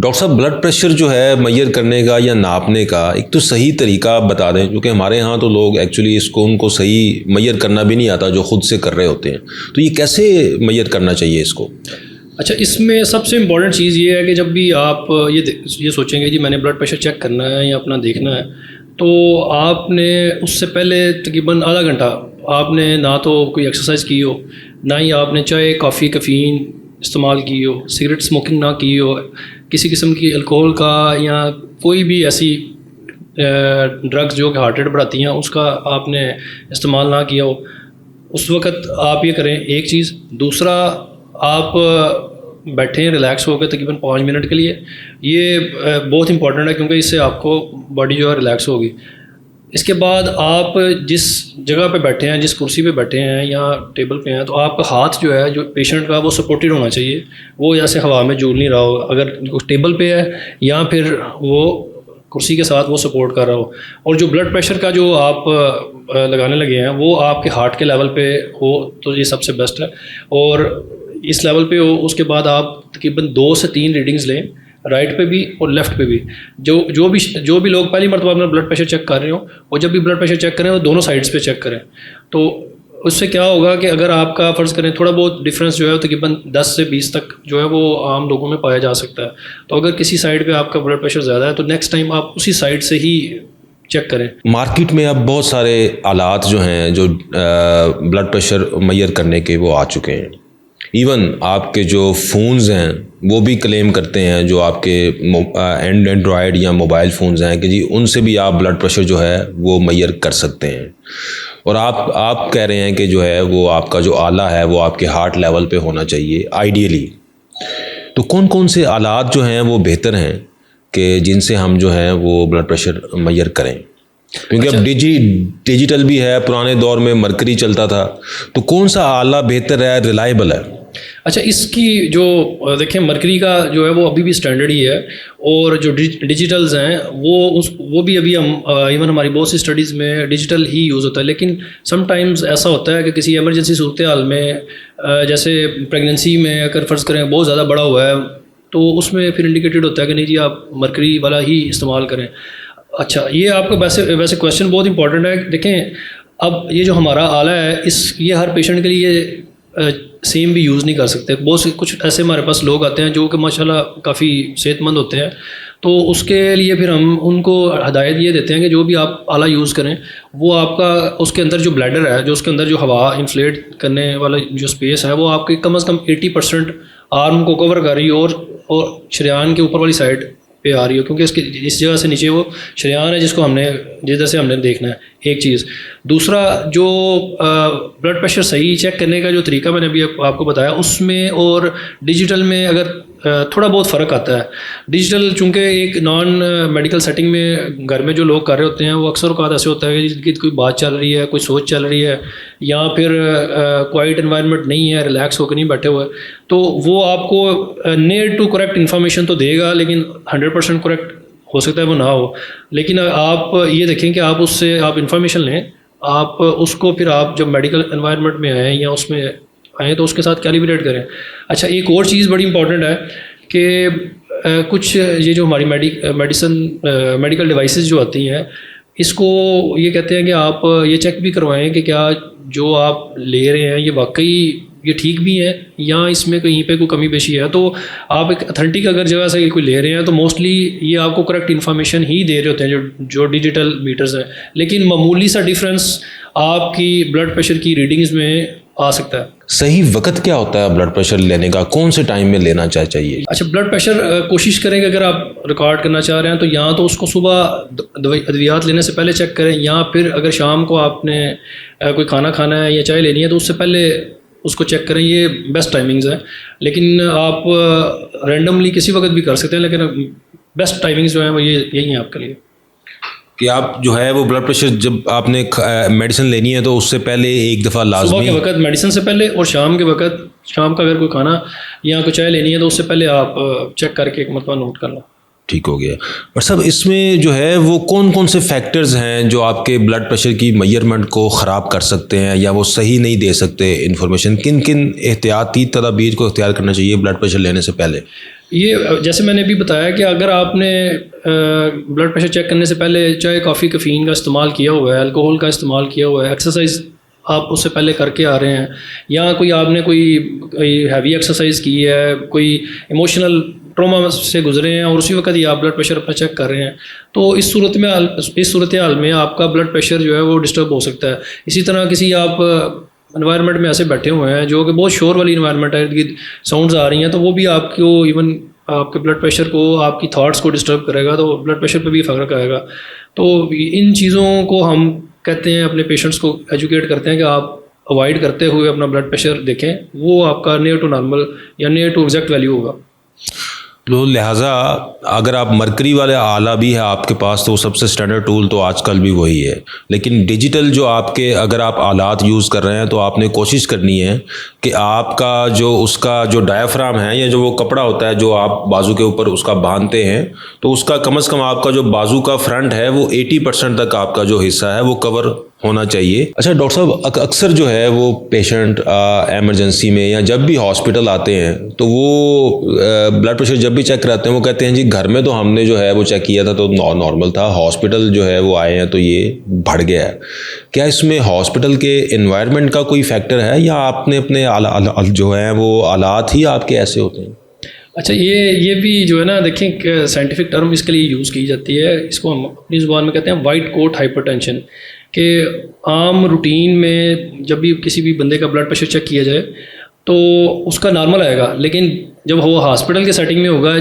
Doctor صاحب blood pressure جو ہے میئر کرنے کا یا ناپنے کا ایک تو صحیح طریقہ بتا دیں، کیونکہ ہمارے ہاں تو لوگ ایکچولی اس کو ان کو صحیح میئر کرنا بھی نہیں آتا جو خود سے کر رہے ہوتے ہیں، تو یہ کیسے میئر کرنا چاہیے اس کو؟ اچھا، اس میں سب سے امپورٹنٹ چیز یہ ہے کہ جب بھی آپ یہ سوچیں گے جی میں نے بلڈ پریشر چیک کرنا ہے یا اپنا دیکھنا ہے، تو آپ نے اس سے پہلے تقریباً آدھا گھنٹہ آپ نے نہ تو کوئی ایکسرسائز کی ہو، نہ ہی آپ نے چائے کافی کیفین استعمال کی ہو، سگریٹ اسموکنگ نہ کی ہو، کسی قسم کی الکوہل کا یا کوئی بھی ایسی ڈرگز جو کہ ہارٹ ریٹ بڑھاتی ہیں اس کا آپ نے استعمال نہ کیا ہو، اس وقت آپ یہ کریں ایک چیز۔ دوسرا، آپ بیٹھیں ریلیکس ہو کے تقریباً 5 منٹ کے لیے، یہ بہت امپورٹنٹ ہے کیونکہ اس سے آپ کو باڈی جو ہے ریلیکس ہوگی۔ اس کے بعد آپ جس جگہ پہ بیٹھے ہیں، جس کرسی پہ بیٹھے ہیں یا ٹیبل پہ ہیں، تو آپ کا ہاتھ جو ہے جو پیشنٹ کا وہ سپورٹڈ ہونا چاہیے، وہ جیسے ہوا میں جھول نہیں رہا ہو، اگر ٹیبل پہ ہے یا پھر وہ کرسی کے ساتھ وہ سپورٹ کر رہا ہو، اور جو بلڈ پریشر کا جو آپ لگانے لگے ہیں وہ آپ کے ہارٹ کے لیول پہ ہو تو یہ سب سے بیسٹ ہے، اور اس لیول پہ ہو۔ اس کے بعد آپ تقریباً 2 سے 3 ریڈنگز لیں، رائٹ پہ بھی اور لیفٹ پہ بھی۔ جو بھی لوگ پہلی مرتبہ اپنا بلڈ پریشر چیک کر رہے ہوں، اور جب بھی بلڈ پریشر چیک کریں وہ دونوں سائڈس پہ چیک کریں، تو اس سے کیا ہوگا کہ اگر آپ کا فرض کریں تھوڑا بہت ڈفرینس جو ہے تقریباً 10 سے 20 تک جو ہے وہ عام لوگوں میں پایا جا سکتا ہے، تو اگر کسی سائڈ پہ آپ کا بلڈ پریشر زیادہ ہے تو نیکسٹ ٹائم آپ اسی سائڈ سے ہی چیک کریں۔ مارکیٹ میں اب بہت سارے آلات جو ہیں جو بلڈ پریشر میئر کرنے کے وہ آ چکے ہیں، ایون آپ کے جو فونز ہیں وہ بھی کلیم کرتے ہیں، جو آپ کے اینڈرائڈ یا موبائل فونز ہیں کہ جی ان سے بھی آپ بلڈ پریشر جو ہے وہ میئر کر سکتے ہیں، اور آپ کہہ رہے ہیں کہ جو ہے وہ آپ کا جو آلہ ہے وہ آپ کے ہارٹ لیول پہ ہونا چاہیے آئیڈیلی۔ تو کون کون سے آلات جو ہیں وہ بہتر ہیں کہ جن سے ہم جو ہیں وہ بلڈ پریشر میئر کریں؟ کیونکہ اب ڈیجیٹل بھی ہے، پرانے دور میں مرکری چلتا تھا، تو کون سا آلہ بہتر ہے، ریلائبل ہے؟ اچھا، اس کی جو دیکھیں مرکری کا جو ہے وہ ابھی بھی اسٹینڈرڈ ہی ہے، اور جو ڈیجیٹلز ہیں وہ بھی ابھی ایون ہماری بہت سی اسٹڈیز میں ڈیجیٹل ہی یوز ہوتا ہے، لیکن سم ٹائمز ایسا ہوتا ہے کہ کسی ایمرجنسی صورتحال میں، جیسے پریگننسی میں اگر فرض کریں بہت زیادہ بڑا ہوا ہے تو اس میں پھر انڈیکیٹڈ ہوتا ہے کہ نہیں جی آپ مرکری والا ہی استعمال کریں۔ اچھا، یہ آپ کا ویسے کویشچن بہت امپورٹنٹ ہے۔ دیکھیں اب یہ جو ہمارا آلہ ہے یہ ہر پیشنٹ کے لیے سیم بھی یوز نہیں کر سکتے، بہت سے کچھ ایسے ہمارے پاس لوگ آتے ہیں جو کہ ماشاءاللہ کافی صحت مند ہوتے ہیں، تو اس کے لیے پھر ہم ان کو ہدایت یہ دیتے ہیں کہ جو بھی آپ آلہ یوز کریں وہ آپ کا اس کے اندر جو بلیڈر ہے، جو اس کے اندر جو ہوا انفلیٹ کرنے والا جو اسپیس ہے وہ آپ کی کم از کم 80% آرم کو کور کر رہی ہو اور شریان کے اوپر والی سائڈ پہ آ رہی ہو، کیونکہ اس جگہ سے نیچے وہ شریان ہے جس کو جس سے ہم نے دیکھنا ہے، ایک چیز۔ دوسرا، جو بلڈ پریشر صحیح چیک کرنے کا جو طریقہ میں نے ابھی آپ کو بتایا، اس میں اور ڈیجیٹل میں اگر تھوڑا بہت فرق آتا ہے۔ ڈیجیٹل چونکہ ایک نان میڈیکل سیٹنگ میں گھر میں جو لوگ کر رہے ہوتے ہیں وہ اکثر اوقات ایسے ہوتا ہے کہ کوئی بات چل رہی ہے، کوئی سوچ چل رہی ہے، یا پھر کوائٹ انوائرمنٹ نہیں ہے، ریلیکس ہو کے نہیں بیٹھے ہوئے، تو وہ آپ کو نیئر ٹو کریکٹ انفارمیشن تو دے گا، لیکن 100% کریکٹ ہو سکتا ہے وہ نہ ہو۔ لیکن آپ یہ دیکھیں کہ آپ اس سے آپ انفارمیشن لیں، آپ اس کو پھر آپ جب میڈیکل انوائرمنٹ میں آئیں یا اس میں آئیں تو اس کے ساتھ کیلیبریٹ کریں۔ اچھا، ایک اور چیز بڑی امپورٹنٹ ہے کہ کچھ یہ جو ہماری میڈیکل ڈیوائسز جو آتی ہیں، اس کو یہ کہتے ہیں کہ آپ یہ چیک بھی کروائیں کہ کیا جو آپ لے رہے ہیں یہ واقعی یہ ٹھیک بھی ہے یا اس میں کہیں پہ کوئی کمی بیشی ہے۔ تو آپ ایک اتھینٹک اگر جگہ سے کوئی لے رہے ہیں تو موسٹلی یہ آپ کو کریکٹ انفارمیشن ہی دے رہے ہوتے ہیں جو ڈیجیٹل میٹرز ہیں، لیکن معمولی سا ڈفرینس آپ کی بلڈ پریشر کی ریڈنگز میں آ سکتا ہے۔ صحیح وقت کیا ہوتا ہے بلڈ پریشر لینے کا؟ کون سے ٹائم میں لینا چاہیے؟ اچھا، بلڈ پریشر کوشش کریں کہ اگر آپ ریکارڈ کرنا چاہ رہے ہیں تو یا تو اس کو صبح ادویات لینے سے پہلے چیک کریں، یا پھر اگر شام کو آپ نے کوئی کھانا کھانا ہے یا چائے لینی ہے تو اس سے پہلے اس کو چیک کریں۔ یہ بیسٹ ٹائمنگز ہیں، لیکن آپ رینڈملی کسی وقت بھی کر سکتے ہیں، لیکن بیسٹ ٹائمنگز جو ہیں وہ یہی ہیں آپ کے لیے کہ آپ جو ہے وہ بلڈ پریشر جب آپ نے میڈیسن لینی ہے تو اس سے پہلے ایک دفعہ لازمی، صبح کے وقت میڈیسن سے پہلے، اور شام کے وقت، شام کا اگر کوئی کھانا یا کوئی چائے لینی ہے تو اس سے پہلے آپ چیک کر کے ایک مرتبہ نوٹ کر لیں۔ ٹھیک ہو گیا۔ اور سب اس میں جو ہے وہ کون کون سے فیکٹرز ہیں جو آپ کے بلڈ پریشر کی میئرمنٹ کو خراب کر سکتے ہیں یا وہ صحیح نہیں دے سکتے انفارمیشن؟ کن کن احتیاطی تدابیر کو اختیار کرنا چاہیے بلڈ پریشر لینے سے پہلے؟ یہ جیسے میں نے ابھی بتایا کہ اگر آپ نے بلڈ پریشر چیک کرنے سے پہلے چائے کافی کیفین کا استعمال کیا ہوا ہے، الکوہول کا استعمال کیا ہوا ہے، ایکسرسائز آپ اس سے پہلے کر کے آ رہے ہیں، یا کوئی آپ نے کوئی ہیوی ایکسرسائز کی ہے، کوئی ایموشنل ٹراما سے گزرے ہیں اور اسی وقت ہی آپ بلڈ پریشر اپنا چیک کر رہے ہیں، تو اس صورتحال میں آپ کا بلڈ پریشر جو ہے وہ ڈسٹرب ہو سکتا ہے۔ اسی طرح کسی آپ انوائرمنٹ میں ایسے بیٹھے ہوئے ہیں جو کہ بہت شور والی انوائرمنٹ ہے، ارد گرد ساؤنڈز آ رہی ہیں، تو وہ بھی آپ کو ایون آپ کے بلڈ پریشر کو، آپ کی تھاٹس کو ڈسٹرب کرے گا، تو بلڈ پریشر پہ بھی فرق آئے گا۔ تو ان چیزوں کو ہم کہتے ہیں، اپنے پیشنٹس کو ایجوکیٹ کرتے ہیں کہ آپ اوائڈ کرتے ہوئے اپنا بلڈ پریشر دیکھیں، وہ آپ کا نیئر ٹو نارمل یا نیئر ٹو ایگزیکٹ ویلیو ہوگا۔ تو لہٰذا اگر آپ مرکری والے آلہ بھی ہے آپ کے پاس تو وہ سب سے اسٹینڈرڈ ٹول تو آج کل بھی وہی ہے، لیکن ڈیجیٹل جو آپ کے اگر آپ آلات یوز کر رہے ہیں تو آپ نے کوشش کرنی ہے کہ آپ کا جو اس کا جو ڈایافرام ہے یا جو وہ کپڑا ہوتا ہے جو آپ بازو کے اوپر اس کا باندھتے ہیں، تو اس کا کم از کم آپ کا جو بازو کا فرنٹ ہے وہ 80% تک آپ کا جو حصہ ہے وہ کور ہونا چاہیے۔ اچھا ڈاکٹر صاحب، اکثر جو ہے وہ پیشنٹ ایمرجنسی میں یا جب بھی ہاسپٹل آتے ہیں تو وہ بلڈ پریشر جب بھی چیک کراتے ہیں وہ کہتے ہیں جی گھر میں تو ہم نے جو ہے وہ چیک کیا تھا تو نارمل تھا، ہاسپٹل جو ہے وہ آئے ہیں تو یہ بڑھ گیا ہے۔ کیا اس میں ہاسپٹل کے انوائرمنٹ کا کوئی فیکٹر ہے یا آپ نے اپنے جو ہیں وہ آلات ہی آپ کے ایسے ہوتے ہیں؟ اچھا، یہ بھی جو ہے نا، دیکھیں کہ سائنٹیفک ٹرم اس کے لیے یوز کی جاتی ہے، اس کو ہم اپنی زبان میں کہتے ہیں وائٹ کوٹ ہائپر ٹینشن، کہ عام روٹین میں جب بھی کسی بھی بندے کا بلڈ پریشر چیک کیا جائے تو اس کا نارمل آئے گا، لیکن جب وہ ہاسپٹل کے سیٹنگ میں ہوگا،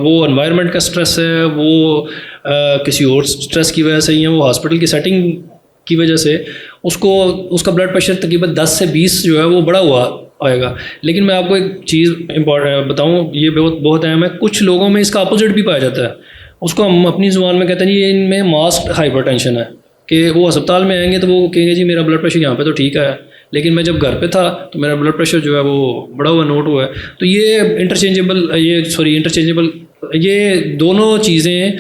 وہ انوائرمنٹ کا سٹریس ہے، وہ کسی اور سٹریس کی وجہ سے یا وہ ہاسپٹل کی سیٹنگ کی وجہ سے اس کا بلڈ پریشر تقریباً 10 سے 20 جو ہے وہ بڑا ہوا آئے گا۔ لیکن میں آپ کو ایک چیز بتاؤں، یہ بہت اہم ہے، کچھ لوگوں میں اس کا اپوزٹ بھی پایا جاتا ہے، اس کو ہم اپنی زبان میں کہتے ہیں یہ ان میں ماسکڈ ہائپر ٹینشن ہے، کہ وہ اسپتال میں آئیں گے تو وہ کہیں گے جی میرا بلڈ پریشر یہاں پہ تو ٹھیک ہے، لیکن میں جب گھر پہ تھا تو میرا بلڈ پریشر جو ہے وہ بڑا ہوا نوٹ ہوا ہے۔ تو یہ انٹرچینجیبل یہ دونوں چیزیں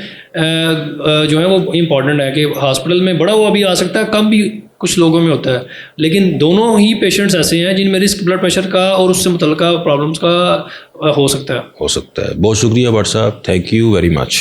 جو ہیں وہ امپورٹنٹ ہے، کہ ہاسپٹل میں بڑا ہوا بھی آ سکتا ہے، کم بھی کچھ لوگوں میں ہوتا ہے، لیکن دونوں ہی پیشنٹس ایسے ہیں جن میں رسک بلڈ پریشر کا اور اس سے متعلقہ پرابلمس کا ہو سکتا ہے۔ بہت شکریہ ڈاکٹر صاحب، تھینک یو ویری مچ۔